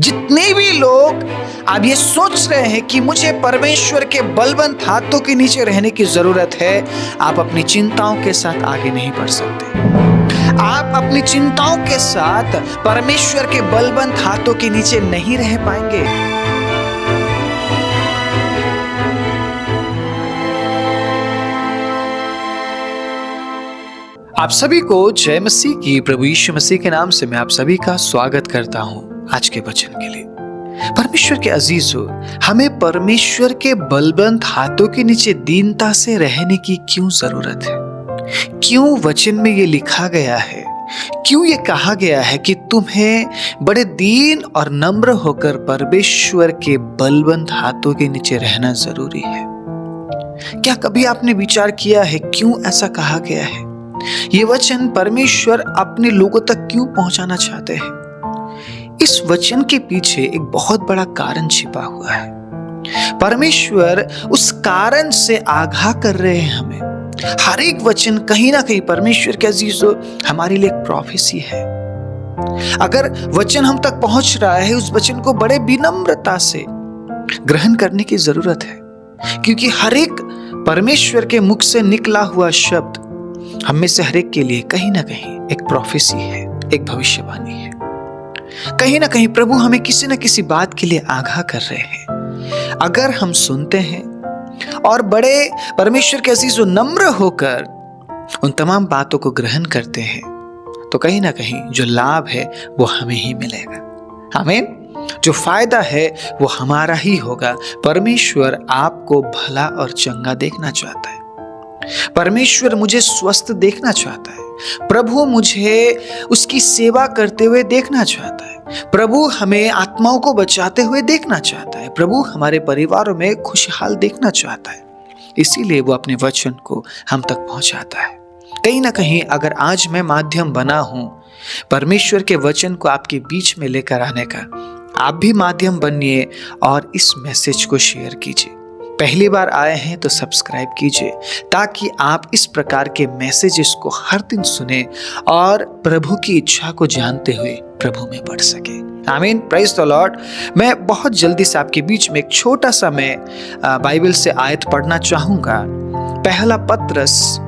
जितने भी लोग अब ये सोच रहे हैं कि मुझे परमेश्वर के बलवंत हाथों के नीचे रहने की जरूरत है, आप अपनी चिंताओं के साथ आगे नहीं बढ़ सकते। आप अपनी चिंताओं के साथ परमेश्वर के बलवंत हाथों के नीचे नहीं रह पाएंगे। आप सभी को जय मसीह की। प्रभु यीशु मसीह के नाम से मैं आप सभी का स्वागत करता हूं आज के वचन के लिए। परमेश्वर के अजीजों, हमें परमेश्वर के बलवंत हाथों के नीचे दीनता से रहने की क्यों जरूरत है? क्यों वचन में ये लिखा गया है? क्यों ये कहा गया है कि तुम्हें बड़े दीन और नम्र होकर परमेश्वर के बलवंत हाथों के नीचे रहना जरूरी है? क्या कभी आपने विचार किया है क्यों ऐसा कहा गया है? ये वचन परमेश्वर अपने लोगों तक क्यों पहुंचाना चाहते हैं? इस वचन के पीछे एक बहुत बड़ा कारण छिपा हुआ है। परमेश्वर उस कारण से आगाह कर रहे हैं हमें। हर एक वचन कहीं ना कहीं परमेश्वर के अजीजों हमारे लिए एक प्रोफेसी है। अगर वचन हम तक पहुंच रहा है, उस वचन को बड़े विनम्रता से ग्रहण करने की जरूरत है, क्योंकि हर एक परमेश्वर के मुख से निकला हुआ शब्द हम में से हर एक के लिए कहीं ना कहीं एक प्रोफेसी है, एक भविष्यवाणी है। कहीं ना कहीं प्रभु हमें किसी न किसी बात के लिए आगाह कर रहे हैं। अगर हम सुनते हैं और बड़े परमेश्वर के अजीजों नम्र होकर उन तमाम बातों को ग्रहण करते हैं, तो कहीं ना कहीं जो लाभ है वो हमें ही मिलेगा। आमीन। जो फायदा है वो हमारा ही होगा। परमेश्वर आपको भला और चंगा देखना चाहता है। परमेश्वर मुझे स्वस्थ देखना चाहता है। प्रभु मुझे उसकी सेवा करते हुए देखना चाहता है। प्रभु हमें आत्माओं को बचाते हुए देखना चाहता है। प्रभु हमारे परिवारों में खुशहाल देखना चाहता है। इसीलिए वो अपने वचन को हम तक पहुंचाता है। कहीं ना कहीं अगर आज मैं माध्यम बना हूं परमेश्वर के वचन को आपके बीच में लेकर आने का, आप भी माध्यम बनिए और इस मैसेज को शेयर कीजिए। पहली बार आए हैं तो सब्सक्राइब कीजिए, ताकि आप इस प्रकार के मैसेजेस को हर दिन सुने और प्रभु की इच्छा को जानते हुए प्रभु में बढ़ सके। आमीन। Praise the Lord. मैं बहुत जल्दी से आपके बीच में एक छोटा सा मैं बाइबल से आयत पढ़ना चाहूंगा। पहला पत्रस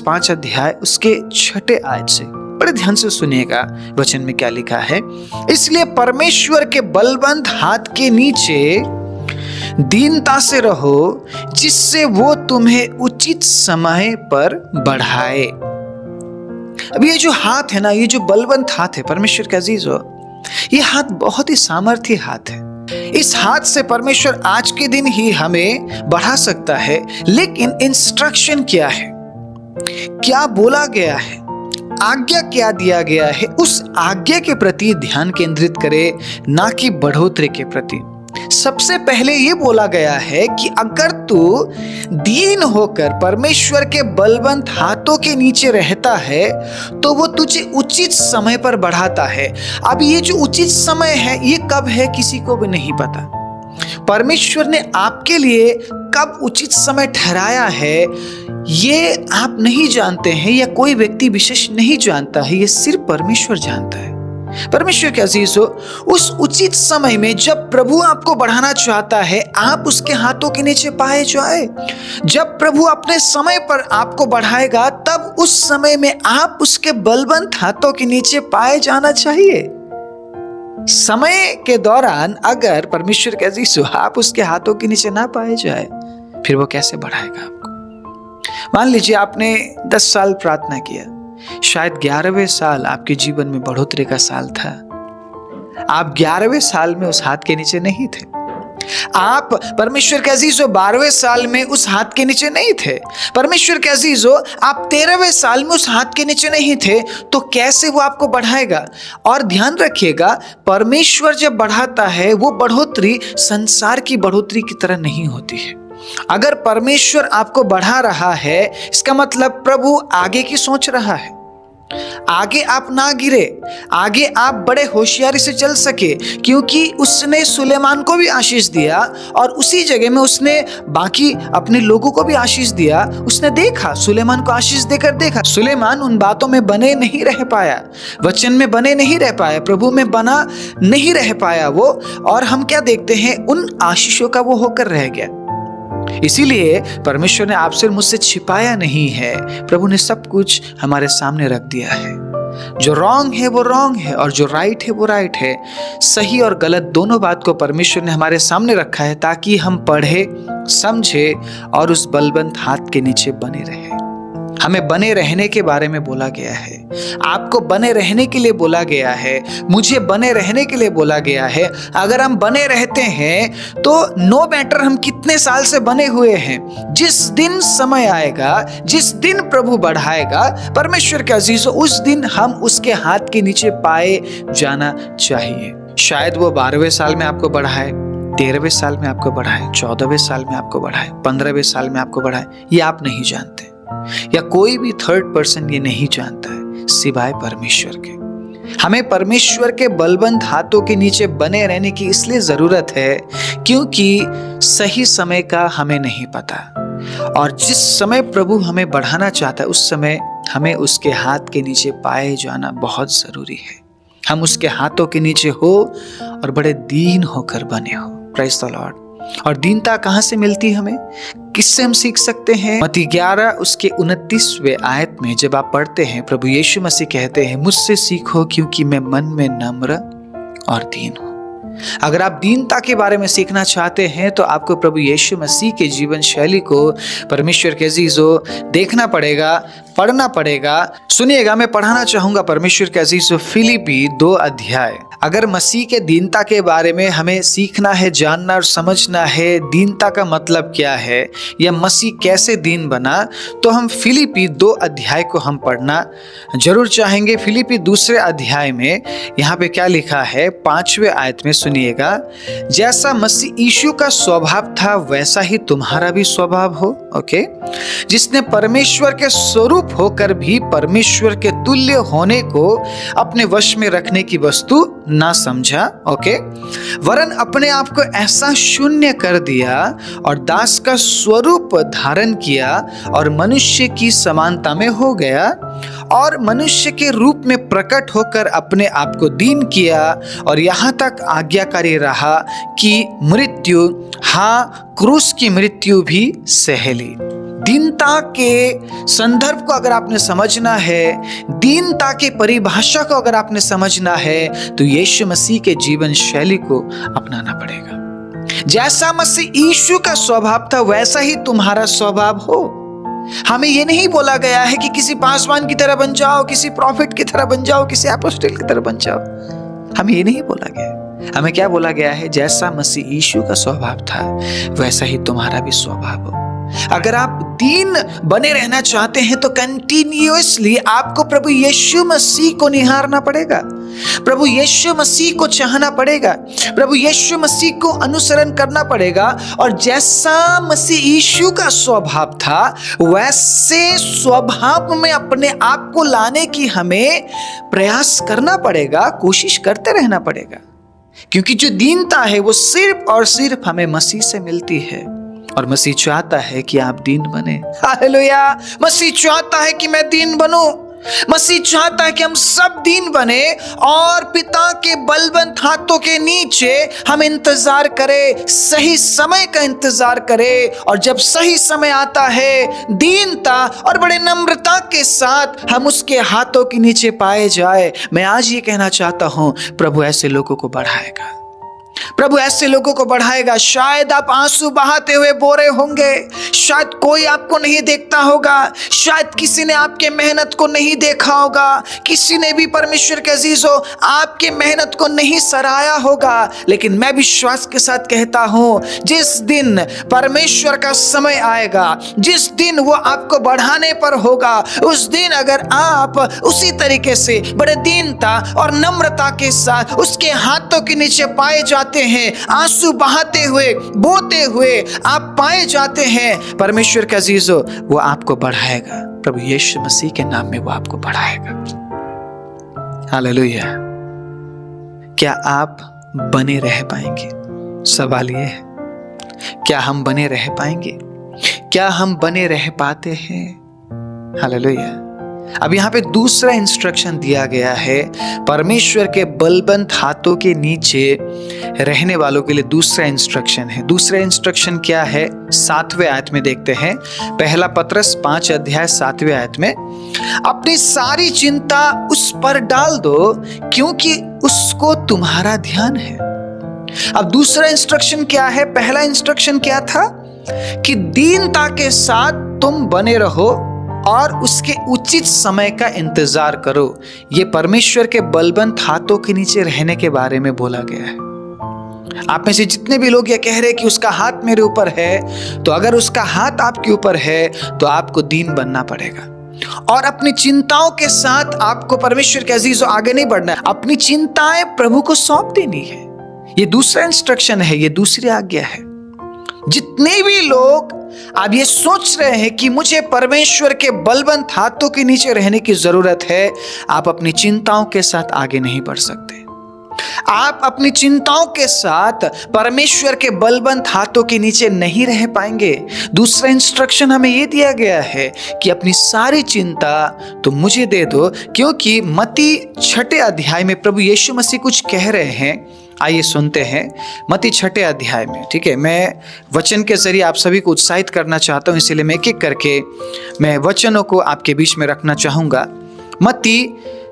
5 अध्याय उसके 6 आयत से बड़े ध्यान से सुनिएगा वचन में क्या लिखा है। इसलिए परमेश्वर के बलवंत हाथ के नीचे दीनता से रहो, जिससे वो तुम्हें उचित समय पर बढ़ाए। अब ये जो हाथ है ना, ये जो बलवंत हाथ है परमेश्वर का अजीजों, ये हाथ बहुत ही सामर्थी हाथ है। इस हाथ से परमेश्वर आज के दिन ही हमें बढ़ा सकता है, लेकिन इंस्ट्रक्शन क्या है, क्या बोला गया है, आज्ञा क्या दिया गया है, उस आज्ञा के प्रति ध्यान केंद्रित करें, ना कि बढ़ोतरी के प्रति। सबसे पहले ये बोला गया है कि अगर तू दीन होकर परमेश्वर के बलवंत हाथों के नीचे रहता है तो वो तुझे उचित समय पर बढ़ाता है। अब ये जो उचित समय है ये कब है किसी को भी नहीं पता। परमेश्वर ने आपके लिए कब उचित समय ठहराया है ये आप नहीं जानते हैं, या कोई व्यक्ति विशेष नहीं जानता है, ये सिर्फ परमेश्वर जानता है। परमेश्वर के अजीजों, उस उचित समय में जब प्रभु आपको बढ़ाना चाहता है, आप उसके हाथों के नीचे पाए जाए। जब प्रभु अपने समय पर आपको बढ़ाएगा, तब उस समय में आप उसके बलवंत हाथों के नीचे पाए जाना चाहिए। समय के दौरान अगर परमेश्वर के अजीजों आप उसके हाथों के नीचे ना पाए जाए, फिर वो कैसे बढ़ाएगा आपको? मान लीजिए आपने 10 साल प्रार्थना किया, शायद 11वें साल आपके जीवन में बढ़ोतरी का साल था। आप 11वें साल में उस हाथ के नीचे नहीं थे। आप परमेश्वर के अजीजों 12वें साल में उस हाथ के नीचे नहीं थे। परमेश्वर के अजीजों आप 13वें साल में उस हाथ के नीचे नहीं थे, तो कैसे वो आपको बढ़ाएगा? और ध्यान रखिएगा, परमेश्वर जब बढ़ाता है वो बढ़ोतरी संसार की बढ़ोतरी की तरह नहीं होती है। अगर परमेश्वर आपको बढ़ा रहा है, इसका मतलब प्रभु आगे की सोच रहा है। आगे आप ना गिरे, आगे आप बड़े होशियारी से चल सके, क्योंकि उसने सुलेमान को भी आशीष दिया और उसी जगह में उसने बाकी अपने लोगों को भी आशीष दिया। उसने देखा, सुलेमान को आशीष देकर देखा। सुलेमान उन बातों में बने नहीं रह पाया, वचन में बने नहीं रह पाया, प्रभु में बना नहीं रह पाया वो, और हम क्या देखते हैं, उन आशीषों का वो होकर रह गया। इसीलिए परमेश्वर ने आपसे और मुझसे छिपाया नहीं है, प्रभु ने सब कुछ हमारे सामने रख दिया है। जो रॉन्ग है वो रॉन्ग है और जो राइट है वो राइट है। सही और गलत दोनों बात को परमेश्वर ने हमारे सामने रखा है ताकि हम पढ़े, समझे और उस बलवंत हाथ के नीचे बने रहे। हमें बने रहने के बारे में बोला गया है, आपको बने रहने के लिए बोला गया है, मुझे बने रहने के लिए बोला गया है। अगर हम बने रहते हैं तो नो मैटर हम कितने साल से बने हुए हैं, जिस दिन समय आएगा, जिस दिन प्रभु बढ़ाएगा परमेश्वर के अजीजों, उस दिन हम उसके हाथ के नीचे पाए जाना चाहिए। शायद वो 12वें साल में आपको बढ़ाए, 13वें साल में आपको बढ़ाए, 14वें साल में आपको बढ़ाए, 15वें साल में आपको बढ़ाए, ये आप नहीं जानते, या कोई भी थर्ड पर्सन ये नहीं जानता है सिवाय परमेश्वर के। हमें परमेश्वर के बलवंत हाथों के नीचे बने रहने की इसलिए जरूरत है क्योंकि सही समय का हमें नहीं पता, और जिस समय प्रभु हमें बढ़ाना चाहता है उस समय हमें उसके हाथ के नीचे पाए जाना बहुत जरूरी है। हम उसके हाथों के नीचे हो और बड़े दीन होकर बने हो। Praise the Lord. और दीनता कहाँ से मिलती हमें, किससे हम सीख सकते हैं? मत्ती 11 उसके 29वें आयत में जब आप पढ़ते हैं, प्रभु यीशु मसीह कहते हैं, मुझसे सीखो क्योंकि मैं मन में नम्र और दीन हूं। अगर आप दीनता के बारे में सीखना चाहते हैं तो आपको प्रभु यीशु मसीह के जीवन शैली को परमेश्वर के अजीजों देखना पड़ेगा, पढ़ना पड़ेगा। सुनिएगा, मैं पढ़ाना चाहूंगा परमेश्वर के अजीजों फिलिपी 2 अध्याय। अगर मसीह के दीनता के बारे में हमें सीखना है, जानना और समझना है, दीनता का मतलब क्या है या मसीह कैसे दीन बना, तो हम फिलिपी 2 अध्याय को हम पढ़ना जरूर चाहेंगे। फिलिपी 2 अध्याय में यहाँ पे क्या लिखा है, 5वें आयत में सुनिएगा, जैसा मसीह यीशु का स्वभाव था वैसा ही तुम्हारा भी स्वभाव हो। ओके, जिसने परमेश्वर के स्वरूप होकर भी परमेश्वर के तुल्य होने को अपने वश में रखने की वस्तु ना समझा। ओके, वरन अपने आप को ऐसा शून्य कर दिया और दास का स्वरूप धारण किया और मनुष्य की समानता में हो गया और मनुष्य के रूप में प्रकट होकर अपने आप को दीन किया और यहाँ तक आज्ञाकारी रहा कि मृत्यु, हाँ क्रूस की मृत्यु भी सह ली। दीनता के संदर्भ को अगर आपने समझना है, दीनता की परिभाषा को अगर आपने समझना है, तो यीशु मसीह के जीवन शैली को अपनाना पड़ेगा। जैसा मसीह यीशु का स्वभाव था वैसा ही तुम्हारा स्वभाव हो। हमें यह नहीं बोला गया है कि किसी पासवान की तरह बन जाओ, किसी प्रॉफिट की तरह बन जाओ, किसी अपोस्टल की तरह बन जाओ। हमें ये नहीं बोला गया। हमें क्या बोला गया है, जैसा मसीह यीशु का स्वभाव था वैसा ही तुम्हारा भी स्वभाव हो। अगर आप दीन बने रहना चाहते हैं तो कंटिन्यूअसली आपको प्रभु यीशु मसीह को निहारना पड़ेगा, प्रभु यीशु मसीह को चाहना पड़ेगा, प्रभु यीशु मसीह को अनुसरण करना पड़ेगा। और जैसा मसीह यीशु का स्वभाव था वैसे स्वभाव में अपने आप को लाने की हमें प्रयास करना पड़ेगा, कोशिश करते रहना पड़ेगा, क्योंकि जो दीनता है वो सिर्फ और सिर्फ हमें मसीह से मिलती है और मसीह चाहता है कि आप दीन बने। हालेलुया। मसीह चाहता है कि मैं दीन बनूं, मसीह चाहता है कि हम सब दीन बने और पिता के बलवंत हाथों के नीचे हम इंतजार करें, सही समय का इंतजार करें। और जब सही समय आता है, दीनता और बड़े नम्रता के साथ हम उसके हाथों के नीचे पाए जाए। मैं आज ये कहना चाहता हूं, प्रभु ऐसे लोगों को बढ़ाएगा, प्रभु ऐसे लोगों को बढ़ाएगा। शायद आप आंसू बहाते हुए बोरे होंगे, शायद कोई आपको नहीं देखता होगा, शायद किसी ने आपके मेहनत को नहीं देखा होगा, किसी ने भी परमेश्वर के अजीजों आपके मेहनत को नहीं सराहा होगा। लेकिन मैं विश्वास के साथ कहता हूं, जिस दिन परमेश्वर का समय आएगा, जिस दिन वो आपको बढ़ाने पर होगा, उस दिन अगर आप उसी तरीके से बड़े दीनता और नम्रता के साथ उसके हाथों के नीचे पाए जाते हैं, आंसू बहाते हुए, बोते हुए आप पाए जाते हैं, परमेश्वर के अजीजों वो आपको बढ़ाएगा। प्रभु यीशु मसीह के नाम में वो आपको बढ़ाएगा। हालेलुया। क्या आप बने रह पाएंगे? सवाल ये है, क्या हम बने रह पाएंगे? क्या हम बने रह पाते हैं? हालेलुया। अब यहाँ पे दूसरा इंस्ट्रक्शन दिया गया है, परमेश्वर के बलवंत हाथों के नीचे रहने वालों के लिए दूसरा इंस्ट्रक्शन है। दूसरा इंस्ट्रक्शन क्या है? 7वें आयत में देखते हैं। पहला पत्रस 5 अध्याय 7वें आयत में, अपनी सारी चिंता उस पर डाल दो क्योंकि उसको तुम्हारा ध्यान है। अब दूसरा इंस्ट्रक्शन क्या है? पहला इंस्ट्रक्शन क्या था कि दीनता के साथ तुम बने रहो और उसके उचित समय का इंतजार करो। ये परमेश्वर के बलवंत हाथों के नीचे रहने के बारे में बोला गया है। आप में से जितने भी लोग ये कह रहे हैं कि उसका हाथ मेरे ऊपर है, तो अगर उसका हाथ आपके ऊपर है तो आपको दीन बनना पड़ेगा और अपनी चिंताओं के साथ आपको परमेश्वर के अजीजों आगे नहीं बढ़ना है। अपनी चिंताएं प्रभु को सौंप देनी है। ये दूसरा इंस्ट्रक्शन है, ये दूसरी आज्ञा है। जितने भी लोग आप ये सोच रहे हैं कि मुझे परमेश्वर के बलवंत हाथों के नीचे रहने की जरूरत है, आप अपनी चिंताओं के साथ आगे नहीं बढ़ सकते। आप अपनी चिंताओं के साथ परमेश्वर के बलवंत हाथों के नीचे नहीं रह पाएंगे। दूसरा इंस्ट्रक्शन हमें यह दिया गया है कि अपनी सारी चिंता तो मुझे दे दो, क्योंकि मत्ती 6 अध्याय में प्रभु यीशु मसीह कुछ कह रहे हैं। आइए सुनते हैं मत्ती 6 अध्याय में। ठीक है, मैं वचन के जरिए आप सभी को उत्साहित करना चाहता हूं, इसीलिए मैं एक एक करके मैं वचनों को आपके बीच में रखना चाहूंगा। मत्ती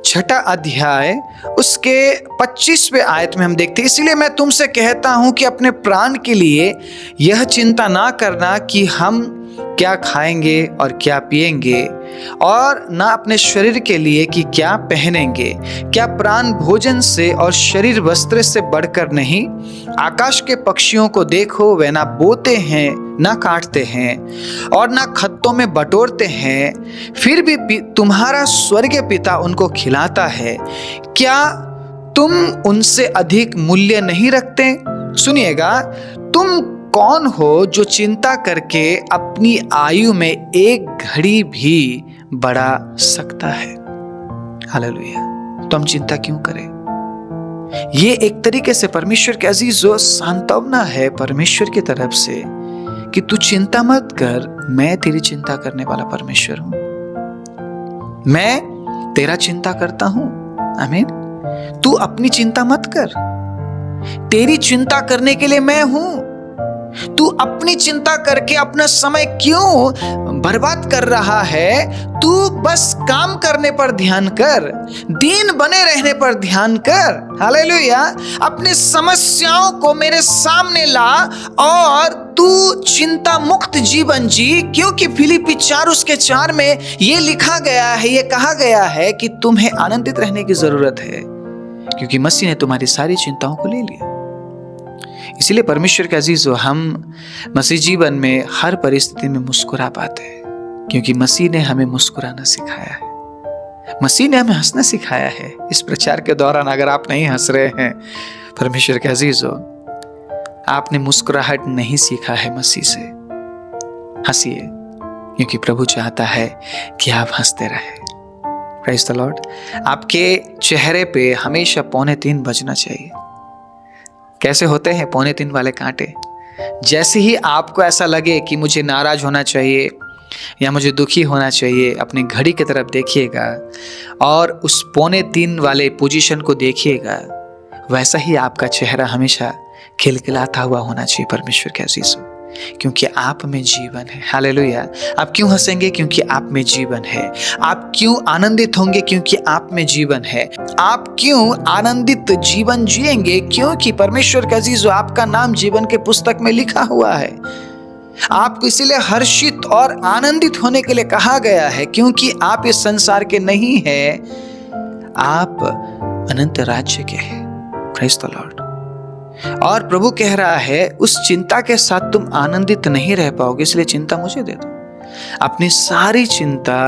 6 अध्याय उसके 25वें आयत में हम देखते हैं, इसलिए मैं तुमसे कहता हूं कि अपने प्राण के लिए यह चिंता ना करना कि हम क्या खाएंगे और क्या पिएंगे, और ना अपने शरीर के लिए कि क्या पहनेंगे। क्या प्राण भोजन से और शरीर वस्त्र से बढ़कर नहीं? आकाश के पक्षियों को देखो, वे ना बोते हैं, ना काटते हैं और ना खत्तों में बटोरते हैं, फिर भी तुम्हारा स्वर्गीय पिता उनको खिलाता है। क्या तुम उनसे अधिक मूल्य नहीं रखते? सुनिएगा, तुम कौन हो जो चिंता करके अपनी आयु में एक घड़ी भी बढ़ा सकता है? हालेलुया। तो हम चिंता क्यों करें? ये एक तरीके से परमेश्वर के अजीजों सांत्वना है परमेश्वर की तरफ से कि तू चिंता मत कर, मैं तेरी चिंता करने वाला परमेश्वर हूं। मैं तेरा चिंता करता हूं। आमीन। तू अपनी चिंता मत कर, तेरी चिंता करने के लिए मैं हूं। तू अपनी चिंता करके अपना समय क्यों बर्बाद कर रहा है? तू बस काम करने पर ध्यान कर, दीन बने रहने पर ध्यान कर। हालेलुया। अपनी समस्याओं को मेरे सामने ला और तू चिंता मुक्त जीवन जी, क्योंकि फिलिप्पी 4:4 में ये लिखा गया है, ये कहा गया है कि तुम्हें आनंदित रहने की जरूरत है, क्योंकि मसीह ने तुम्हारी सारी चिंताओं को ले लिया। इसीलिए परमेश्वर के अजीजों, हम मसीह जीवन में हर परिस्थिति में मुस्कुरा पाते हैं, क्योंकि मसीह ने हमें मुस्कुराना सिखाया है। मसीह ने हमें हंसना सिखाया है। इस प्रचार के दौरान अगर आप नहीं हंस रहे हैं, परमेश्वर के अजीजों, आपने मुस्कुराहट नहीं सीखा है मसीह से। हंसिए, क्योंकि प्रभु चाहता है कि आप हंसते रहे। Praise the Lord. आपके चेहरे पे हमेशा 2:45 बजना चाहिए। कैसे होते हैं 2:45 वाले कांटे? जैसे ही आपको ऐसा लगे कि मुझे नाराज होना चाहिए या मुझे दुखी होना चाहिए, अपनी घड़ी की तरफ देखिएगा और उस 2:45 वाले पोजीशन को देखिएगा। वैसा ही आपका चेहरा हमेशा खिलखिलाता हुआ होना चाहिए परमेश्वर के अजीजों, क्योंकि आप में जीवन है। हालेलुया। आप क्यों हंसेंगे? क्योंकि आप में जीवन है। आप क्यों आनंदित होंगे? क्योंकि आप में जीवन है। आप क्यों आनंदित जीवन जिएंगे? क्योंकि परमेश्वर के अजीजों, आपका नाम जीवन के पुस्तक में लिखा हुआ है। आपको इसीलिए हर्षित और आनंदित होने के लिए कहा गया है, क्योंकि आप इस संसार के नहीं हैं, आप अनंत राज्य के हैं। Praise the Lord. और प्रभु कह रहा है, उस चिंता के साथ तुम आनंदित नहीं रह पाओगे, इसलिए चिंता मुझे दे दो। अपनी सारी चिंता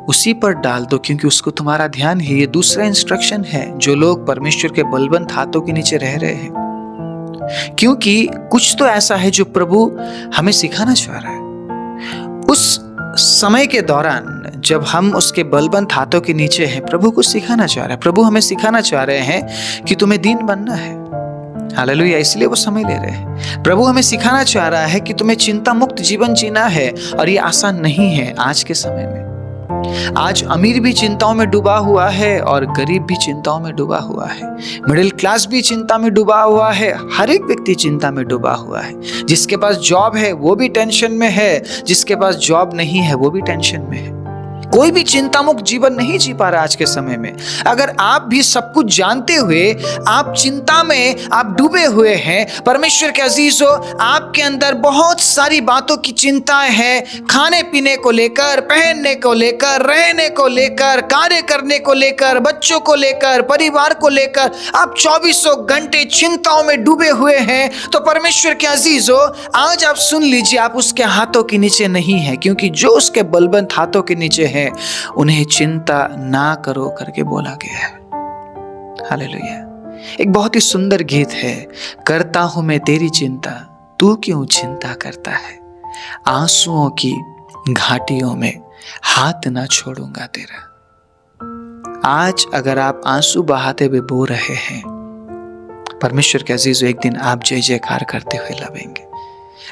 उसी पर डाल दो, क्योंकि उसको तुम्हारा ध्यान है। ये दूसरा इंस्ट्रक्शन है जो लोग परमेश्वर के बलवंत हाथों के नीचे रह रहे हैं, क्योंकि कुछ तो ऐसा है जो प्रभु हमें सिखाना चाह रहा है। उस समय के दौरान जब हम उसके बलवंत हाथों के नीचे हैं, प्रभु को सिखाना चाह रहे हैं, प्रभु हमें सिखाना चाह रहे हैं कि तुम्हें दीन बनना है। हालेलुया, इसलिए वो समय ले रहे हैं। प्रभु हमें सिखाना चाह रहा है कि तुम्हें चिंता मुक्त जीवन जीना है, और ये आसान नहीं है आज के समय में। आज अमीर भी चिंताओं में डूबा हुआ है और गरीब भी चिंताओं में डूबा हुआ है। मिडिल क्लास भी चिंता में डूबा हुआ है। हर एक व्यक्ति चिंता में डूबा हुआ है। जिसके पास जॉब है वो भी टेंशन में है, जिसके पास जॉब नहीं है वो भी टेंशन में है। कोई भी चिंता मुक्त जीवन नहीं जी पा रहा आज के समय में। अगर आप भी सब कुछ जानते हुए आप चिंता में आप डूबे हुए हैं, परमेश्वर के अजीजों, आपके अंदर बहुत सारी बातों की चिंताएं हैं, खाने पीने को लेकर, पहनने को लेकर, रहने को लेकर, कार्य करने को लेकर, बच्चों को लेकर, परिवार को लेकर, आप 24 घंटे चिंताओं में डूबे हुए हैं। तो परमेश्वर के अजीजों, आज आप सुन लीजिए, आप उसके हाथों के नीचे नहीं है, क्योंकि जो उसके बलवंत हाथों के नीचे है उन्हें चिंता ना करो करके बोला गया है। हालेलुया। एक बहुत ही सुंदर गीत है, करता हूं मैं तेरी चिंता, तू क्यों चिंता करता है, आंसुओं की घाटियों में हाथ ना छोड़ूंगा तेरा। आज अगर आप आंसू बहाते हुए बो रहे हैं, परमेश्वर के अजीजों, एक दिन आप जय जयकार करते हुए लवेंगे,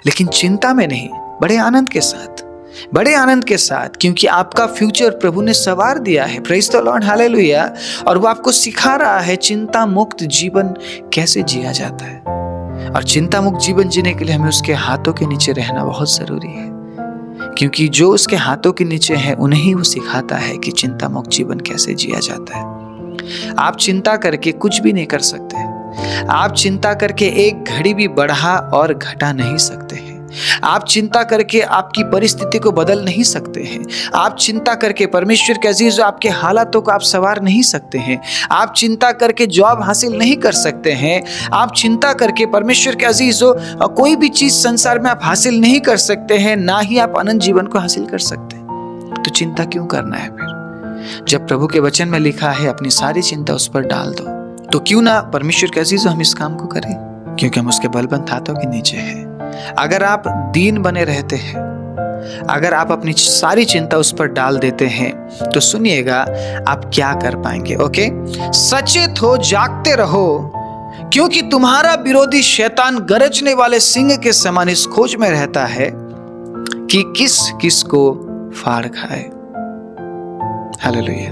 लेकिन चिंता में नहीं, बड़े आनंद के साथ, बड़े आनंद के साथ, क्योंकि आपका फ्यूचर प्रभु ने सवार दिया है। Praise the Lord, hallelujah. और वो आपको सिखा रहा है चिंता मुक्त जीवन कैसे जिया जाता है। और चिंता मुक्त जीवन जीने के लिए हमें उसके हाथों के नीचे रहना बहुत जरूरी है, क्योंकि जो उसके हाथों के नीचे है उन्हें ही वो सिखाता है कि चिंता मुक्त जीवन कैसे जिया जाता है। आप चिंता करके कुछ भी नहीं कर सकते। आप चिंता करके एक घड़ी भी बढ़ा और घटा नहीं सकते हैं। आप चिंता करके आपकी परिस्थिति को बदल नहीं सकते हैं। आप चिंता करके, परमेश्वर के अजीज, आपके हालातों को आप सवार नहीं सकते हैं। आप चिंता करके जॉब हासिल नहीं कर सकते हैं। आप चिंता करके, परमेश्वर के अजीजों, कोई भी चीज संसार में आप हासिल नहीं कर सकते हैं, ना ही आप अनंत जीवन को हासिल कर सकते हैं। तो चिंता क्यों करना है फिर, जब प्रभु के वचन में लिखा है अपनी सारी चिंता उस पर डाल दो। तो क्यों ना परमेश्वर के अजीजों हम इस काम को करें, क्योंकि हम उसके बलवंत हाथों के नीचे हैं। अगर आप दीन बने रहते हैं, अगर आप अपनी सारी चिंता उस पर डाल देते हैं, तो सुनिएगा आप क्या कर पाएंगे। ओके, सचेत हो, जागते रहो, क्योंकि तुम्हारा विरोधी शैतान गरजने वाले सिंह के समान इस खोज में रहता है कि किस किस को फाड़ खाए। हालेलुया।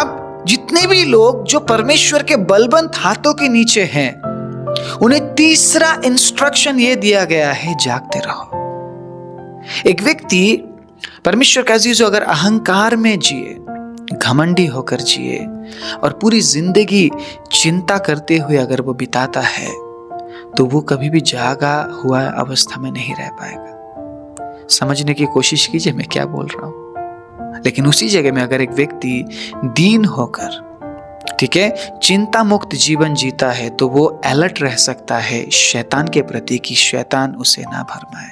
अब जितने भी लोग जो परमेश्वर के बलवंत हाथों के नीचे हैं, उन्हें तीसरा इंस्ट्रक्शन यह दिया गया है, जागते रहो। एक व्यक्ति, परमेश्वर का अजीजों, अगर अहंकार में जिए, घमंडी होकर जिए और पूरी जिंदगी चिंता करते हुए अगर वो बिताता है, तो वो कभी भी जागा हुआ अवस्था में नहीं रह पाएगा। समझने की कोशिश कीजिए मैं क्या बोल रहा हूं। लेकिन उसी जगह में अगर एक व्यक्ति दीन होकर, ठीक है, चिंता मुक्त जीवन जीता है, तो वो अलर्ट रह सकता है शैतान के प्रति कि शैतान उसे ना भरमाए।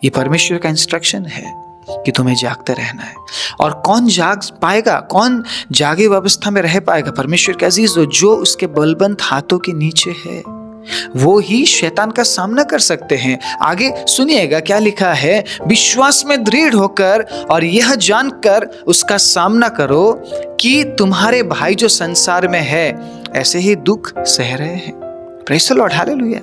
ये परमेश्वर का इंस्ट्रक्शन है कि तुम्हें जागते रहना है। और कौन जाग पाएगा, कौन जागे अवस्था में रह पाएगा? परमेश्वर के अजीजों, जो उसके बलवंत हाथों के नीचे है, वो ही शैतान का सामना कर सकते हैं। आगे सुनिएगा क्या लिखा है, विश्वास में दृढ़ होकर और यह जानकर उसका सामना करो कि तुम्हारे भाई जो संसार में है ऐसे ही दुख सह रहे हैं। Praise the Lord, hallelujah.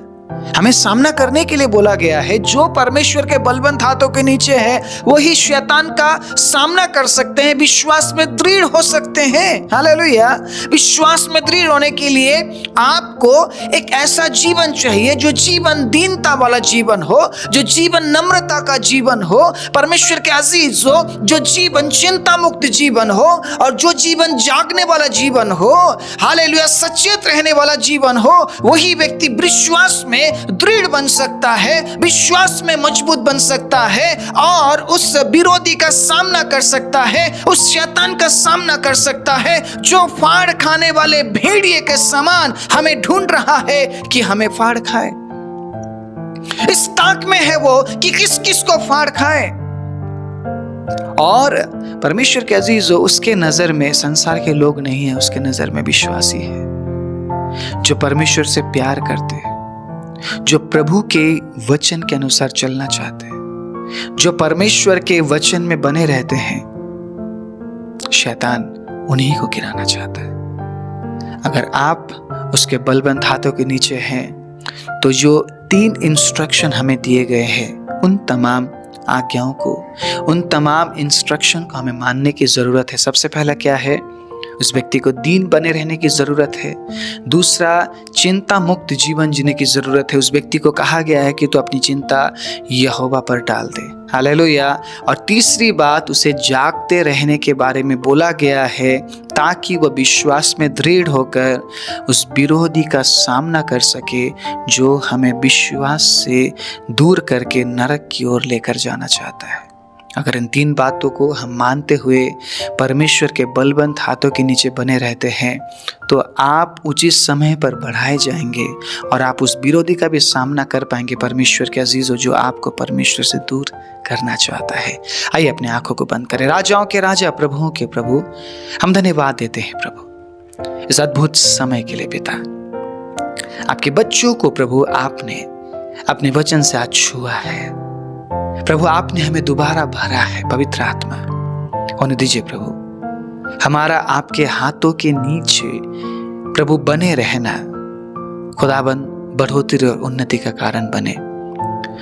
हमें सामना करने के लिए बोला गया है। जो परमेश्वर के बलवंत हाथों के नीचे है वही शैतान का सामना कर सकते हैं, विश्वास में दृढ़ हो सकते हैं। हालेलुया। विश्वास में दृढ़ होने के लिए आपको एक ऐसा जीवन चाहिए जो जीवन दीनता वाला जीवन हो, जो जीवन नम्रता का जीवन हो, परमेश्वर के अजीज हो, जो जीवन चिंता मुक्त जीवन हो और जो जीवन जागने वाला जीवन हो। हालेलुया। सचेत रहने वाला जीवन हो। वही व्यक्ति विश्वास में दृढ़ बन सकता है, विश्वास में मजबूत बन सकता है और उस विरोधी का सामना कर सकता है, उस शैतान का सामना कर सकता है जो फाड़ खाने वाले भेड़िए के समान हमें ढूंढ रहा है कि हमें फाड़ खाए। इस ताक में है वो कि किस किस को फाड़ खाए। और परमेश्वर के अजीजों, उसके नजर में संसार के लोग नहीं है, उसके नजर में विश्वासी है जो परमेश्वर से प्यार करते हैं, जो प्रभु के वचन के अनुसार चलना चाहते हैं, जो परमेश्वर के वचन में बने रहते हैं, शैतान उन्हीं को गिराना चाहता है। अगर आप उसके बलवंत हाथों के नीचे हैं तो जो 3 इंस्ट्रक्शन हमें दिए गए हैं, उन तमाम आज्ञाओं को, उन तमाम इंस्ट्रक्शन को हमें मानने की ज़रूरत है। सबसे पहला क्या है? उस व्यक्ति को दीन बने रहने की ज़रूरत है। दूसरा, चिंता मुक्त जीवन जीने की ज़रूरत है। उस व्यक्ति को कहा गया है कि तू अपनी चिंता यहोवा पर डाल दे। हालेलुया। और तीसरी बात, उसे जागते रहने के बारे में बोला गया है ताकि वह विश्वास में दृढ़ होकर उस विरोधी का सामना कर सके जो हमें विश्वास से दूर करके नरक की ओर लेकर जाना चाहता है। अगर इन 3 बातों को हम मानते हुए परमेश्वर के बलवंत हाथों के नीचे बने रहते हैं तो आप उचित समय पर बढ़ाए जाएंगे और आप उस विरोधी का भी सामना कर पाएंगे, परमेश्वर के अजीजों, जो आपको परमेश्वर से दूर करना चाहता है। आइए अपने आंखों को बंद करें। राजाओं के राजा, प्रभुओं के प्रभु, हम धन्यवाद देते हैं प्रभु इस अद्भुत समय के लिए। पिता, आपके बच्चों को प्रभु आपने अपने वचन से आज छुआ है प्रभु, आपने हमें दोबारा भरा है पवित्र आत्मा। होने दीजिए प्रभु, हमारा आपके हाथों के नीचे प्रभु बने रहना खुदाबंद बढ़ोतरी और उन्नति का कारण बने।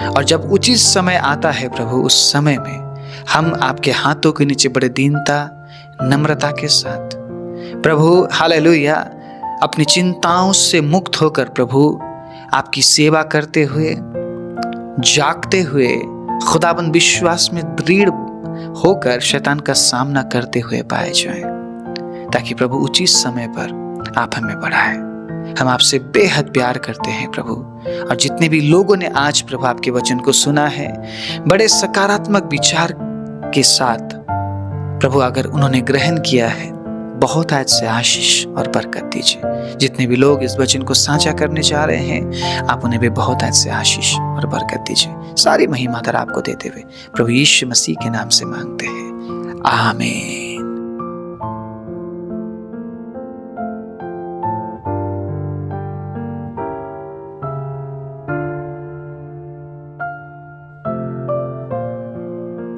और जब उचित समय आता है प्रभु, उस समय में हम आपके हाथों के नीचे बड़े दीनता, नम्रता के साथ प्रभु, हालेलुया, अपनी चिंताओं से मुक्त होकर प्रभु आपकी सेवा करते हुए, जागते हुए, खुदाबंद विश्वास में दृढ़ होकर शैतान का सामना करते हुए पाए जाएं, ताकि प्रभु उचित समय पर आप हमें बढ़ाएं। हम आपसे बेहद प्यार करते हैं प्रभु। और जितने भी लोगों ने आज प्रभु आपके वचन को सुना है, बड़े सकारात्मक विचार के साथ प्रभु अगर उन्होंने ग्रहण किया है, बहुत आज से आशीष और बरकत दीजिए। जितने भी लोग इस वचन को साझा करने जा रहे हैं, आप उन्हें भी बहुत आज से आशीष और बरकत दीजिए। सारी महिमा आपको देते हुए प्रभु यीशु मसीह के नाम से मांगते हैं, आमीन।